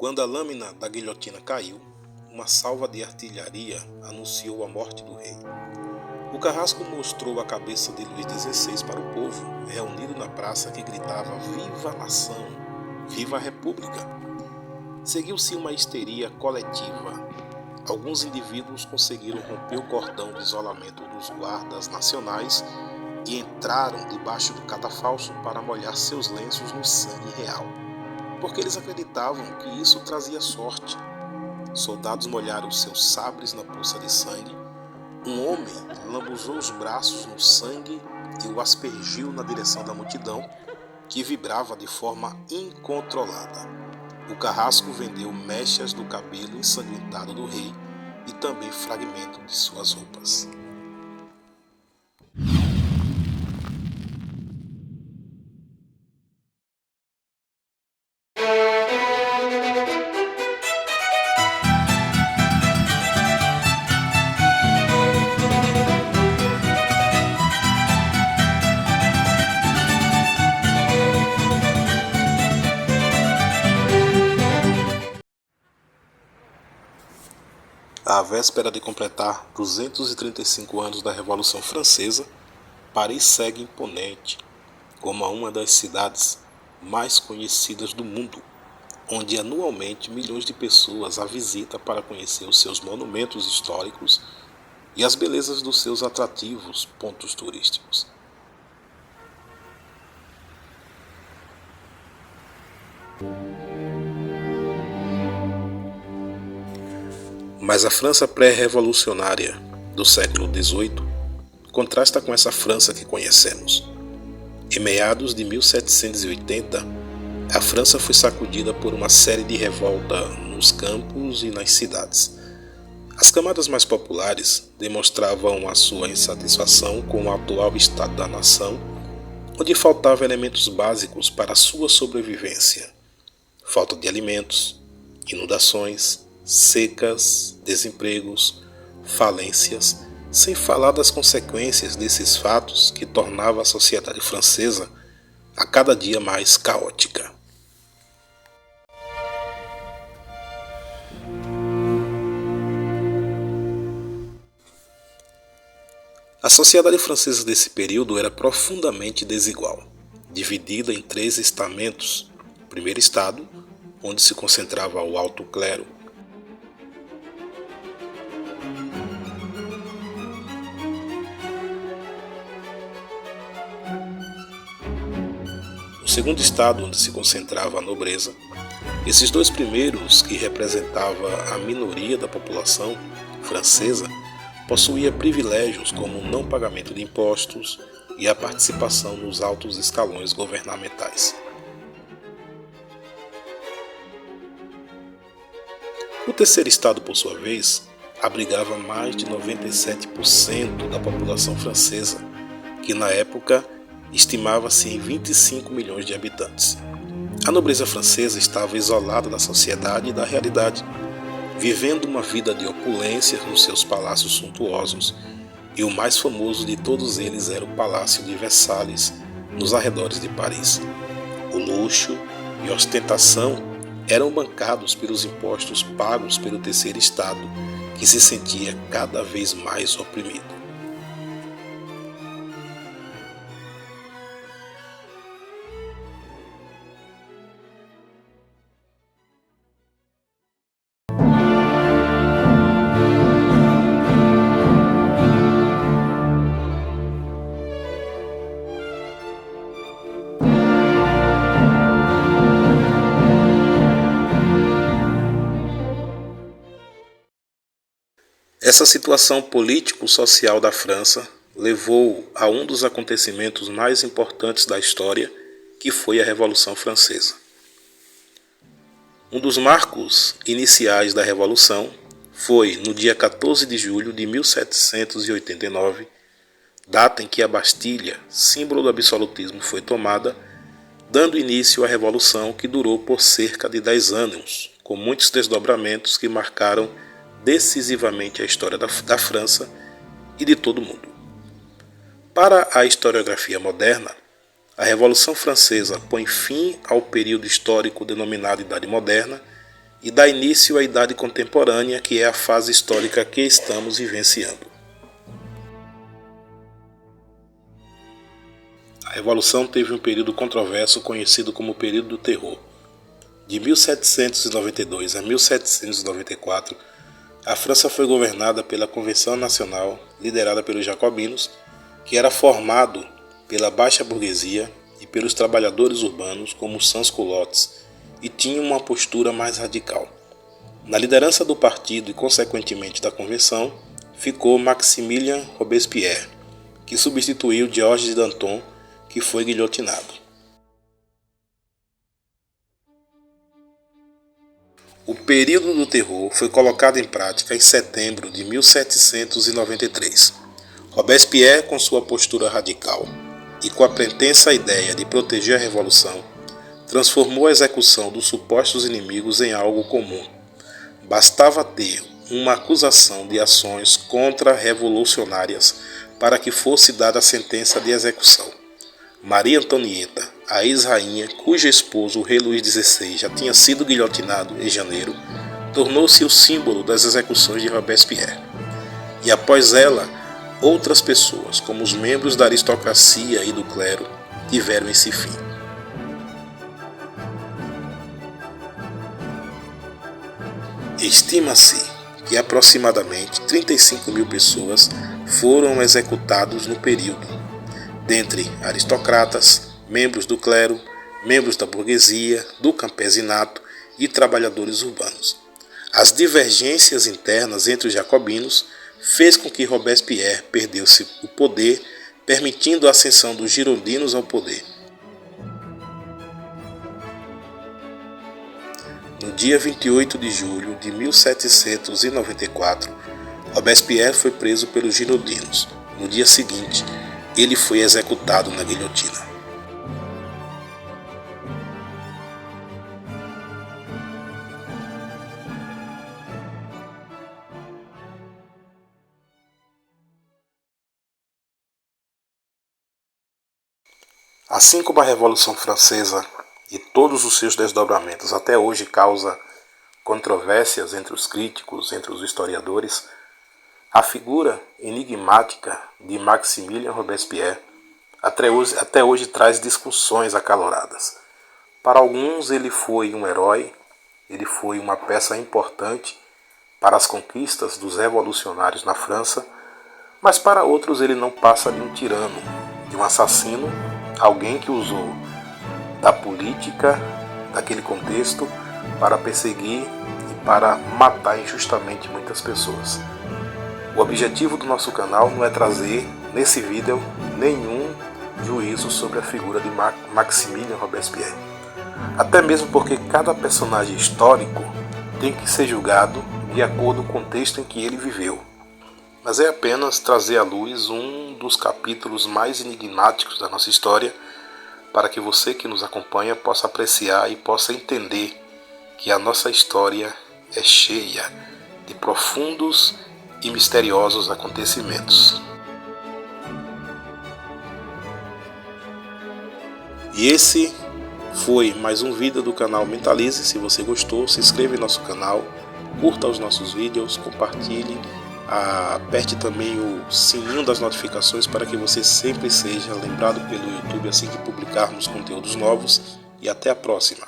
Quando a lâmina da guilhotina caiu, uma salva de artilharia anunciou a morte do rei. O carrasco mostrou a cabeça de Luís XVI para o povo, reunido na praça, que gritava: "Viva a nação! Viva a República!". Seguiu-se uma histeria coletiva. Alguns indivíduos conseguiram romper o cordão de isolamento dos guardas nacionais e entraram debaixo do catafalso para molhar seus lenços no sangue real, porque eles acreditavam que isso trazia sorte. Soldados molharam seus sabres na poça de sangue. Um homem lambuzou os braços no sangue e o aspergiu na direção da multidão, que vibrava de forma incontrolada. O carrasco vendeu mechas do cabelo ensanguentado do rei e também fragmentos de suas roupas. À véspera de completar 235 anos da Revolução Francesa, Paris segue imponente como uma das cidades mais conhecidas do mundo, onde anualmente milhões de pessoas a visitam para conhecer os seus monumentos históricos e as belezas dos seus atrativos pontos turísticos. Mas a França pré-revolucionária do século XVIII contrasta com essa França que conhecemos. Em meados de 1780, a França foi sacudida por uma série de revoltas nos campos e nas cidades. As camadas mais populares demonstravam a sua insatisfação com o atual estado da nação, onde faltavam elementos básicos para a sua sobrevivência: falta de alimentos, inundações, secas, desempregos, falências, sem falar das consequências desses fatos que tornavam a sociedade francesa a cada dia mais caótica. A sociedade francesa desse período era profundamente desigual, dividida em 3 estamentos. O primeiro estado, onde se concentrava o alto clero. O segundo estado, onde se concentrava a nobreza. Esses 2 primeiros, que representavam a minoria da população francesa, possuía privilégios como o não pagamento de impostos e a participação nos altos escalões governamentais. O terceiro estado, por sua vez, abrigava mais de 97% da população francesa, que na época estimava-se em 25 milhões de habitantes. A nobreza francesa estava isolada da sociedade e da realidade, vivendo uma vida de opulências nos seus palácios suntuosos, e o mais famoso de todos eles era o Palácio de Versalhes, nos arredores de Paris. O luxo e ostentação eram bancados pelos impostos pagos pelo terceiro estado, que se sentia cada vez mais oprimido. Essa situação político-social da França levou a um dos acontecimentos mais importantes da história, que foi a Revolução Francesa. Um dos marcos iniciais da Revolução foi no dia 14 de julho de 1789, data em que a Bastilha, símbolo do absolutismo, foi tomada, dando início à Revolução, que durou por cerca de 10 anos, com muitos desdobramentos que marcaram decisivamente a história da França e de todo o mundo. Para a historiografia moderna, a Revolução Francesa põe fim ao período histórico denominado Idade Moderna e dá início à Idade Contemporânea, que é a fase histórica que estamos vivenciando. A Revolução teve um período controverso conhecido como período do terror. De 1792 a 1794, a França foi governada pela Convenção Nacional, liderada pelos jacobinos, que era formado pela baixa burguesia e pelos trabalhadores urbanos como os sans-culottes, e tinha uma postura mais radical. Na liderança do partido e, consequentemente, da Convenção, ficou Maximilien Robespierre, que substituiu Georges de Danton, que foi guilhotinado. O período do terror foi colocado em prática em setembro de 1793. Robespierre, com sua postura radical e com a pretensa ideia de proteger a Revolução, transformou a execução dos supostos inimigos em algo comum. Bastava ter uma acusação de ações contra-revolucionárias para que fosse dada a sentença de execução. Maria Antonieta, a ex-rainha, cujo esposo, o rei Luís XVI, já tinha sido guilhotinado em janeiro, tornou-se o símbolo das execuções de Robespierre. E após ela, outras pessoas, como os membros da aristocracia e do clero, tiveram esse fim. Estima-se que aproximadamente 35 mil pessoas foram executadas no período, dentre aristocratas, membros do clero, membros da burguesia, do campesinato e trabalhadores urbanos. As divergências internas entre os jacobinos fez com que Robespierre perdesse o poder, permitindo a ascensão dos girondinos ao poder. No dia 28 de julho de 1794, Robespierre foi preso pelos girondinos. No dia seguinte, ele foi executado na guilhotina. Assim como a Revolução Francesa e todos os seus desdobramentos até hoje causa controvérsias entre os críticos, entre os historiadores, a figura enigmática de Maximilien Robespierre até hoje traz discussões acaloradas. Para alguns ele foi um herói, ele foi uma peça importante para as conquistas dos revolucionários na França, mas para outros ele não passa de um tirano, de um assassino, alguém que usou da política, daquele contexto, para perseguir e para matar injustamente muitas pessoas. O objetivo do nosso canal não é trazer, nesse vídeo, nenhum juízo sobre a figura de Maximilien Robespierre. Até mesmo porque cada personagem histórico tem que ser julgado de acordo com o contexto em que ele viveu. Mas é apenas trazer à luz um dos capítulos mais enigmáticos da nossa história, para que você que nos acompanha possa apreciar e possa entender que a nossa história é cheia de profundos e misteriosos acontecimentos. E esse foi mais um vídeo do canal Mentalize. Se você gostou, se inscreva em nosso canal, curta os nossos vídeos, compartilhe, aperte também o sininho das notificações para que você sempre seja lembrado pelo YouTube assim que publicarmos conteúdos novos. E até a próxima!